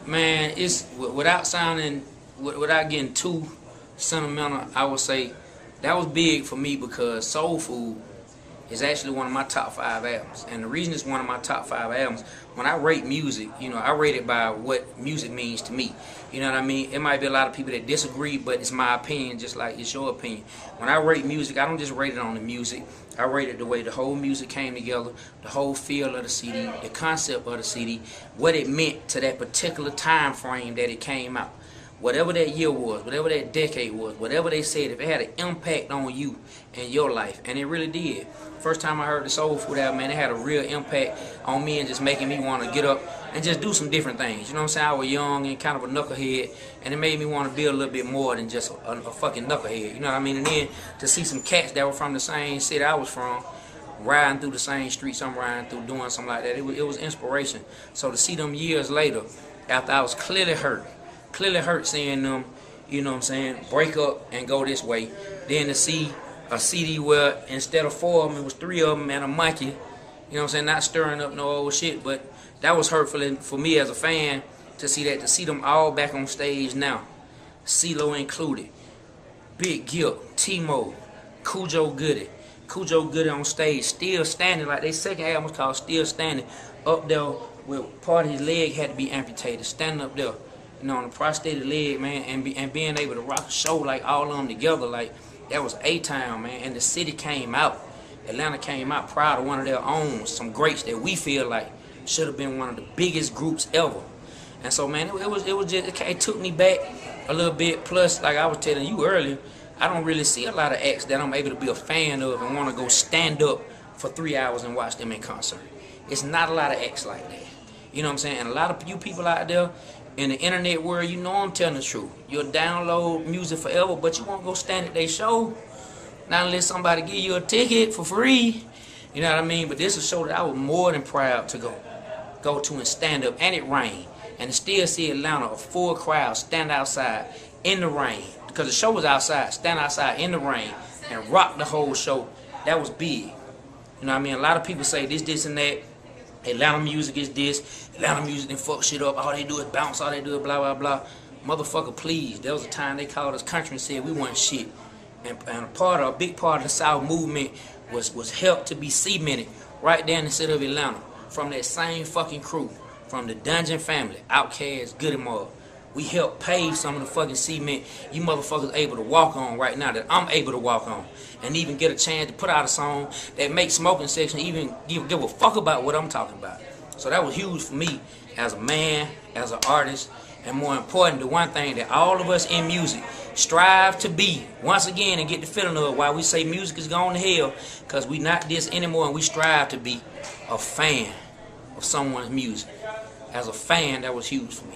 Man, it's without sounding, without getting too sentimental, I would say that was big for me because Soul Food is actually one of my top 5 albums. And the reason it's one of my top 5 albums, when I rate music, you know, I rate it by what music means to me. You know what I mean? It might be a lot of people that disagree, but it's my opinion just like it's your opinion. When I rate music, I don't just rate it on the music. I rate it the way the whole music came together, the whole feel of the CD, the concept of the CD, what it meant to that particular time frame that it came out. Whatever that year was, whatever that decade was, whatever they said, if it had an impact on you and your life, and it really did. First time I heard the Soul Food album, man, it had a real impact on me and just making me want to get up and just do some different things. You know what I'm saying? I was young and kind of a knucklehead, and it made me want to be a little bit more than just a fucking knucklehead. You know what I mean? And then to see some cats that were from the same city I was from, riding through the same streets I'm riding through, doing something like that, it was inspiration. So to see them years later, after I was clearly hurt seeing them, you know what I'm saying, break up and go this way, then to see a CD where instead of 4 of them, it was 3 of them and a monkey, you know what I'm saying, not stirring up no old shit, but that was hurtful for me as a fan to see that, to see them all back on stage now, CeeLo included, Big Gip, T-Mo, Cujo Goodie on stage, still standing, like their second album was called Still Standing, up there with part of his leg had to be amputated, standing up there, you know, on a prosthetic leg, man, and being able to rock a show like all of them together, like that was A-Town, man. And the city came out, Atlanta came out proud of one of their own, some greats that we feel like should have been one of the biggest groups ever. And so, man, it took me back a little bit. Plus, like I was telling you earlier, I don't really see a lot of acts that I'm able to be a fan of and want to go stand up for 3 hours and watch them in concert. It's not a lot of acts like that. You know what I'm saying? And a lot of you people out there in the internet world, you know I'm telling the truth. You'll download music forever, but you won't go stand at their show. Not unless somebody give you a ticket for free. You know what I mean? But this is a show that I was more than proud to go to and stand up. And it rained. And to still see Atlanta, a full crowd, stand outside in the rain. Because the show was outside. Stand outside in the rain and rock the whole show. That was big. You know what I mean? A lot of people say this, and that. Atlanta music is this, Atlanta music then fuck shit up, all they do is bounce, all they do is blah, blah, blah. Motherfucker, please. There was a time they called us country and said we wasn't shit. And a big part of the South movement was helped to be cemented right there in the city of Atlanta from that same fucking crew, from the Dungeon family, Outkast, Goodie Mob. We helped pave some of the fucking cement you motherfuckers able to walk on right now, that I'm able to walk on, and even get a chance to put out a song that makes smoking section even give a fuck about what I'm talking about. So that was huge for me as a man, as an artist, and more important, the one thing that all of us in music strive to be, once again, and get the feeling of why we say music is going to hell, because we not this anymore, and we strive to be a fan of someone's music. As a fan, that was huge for me.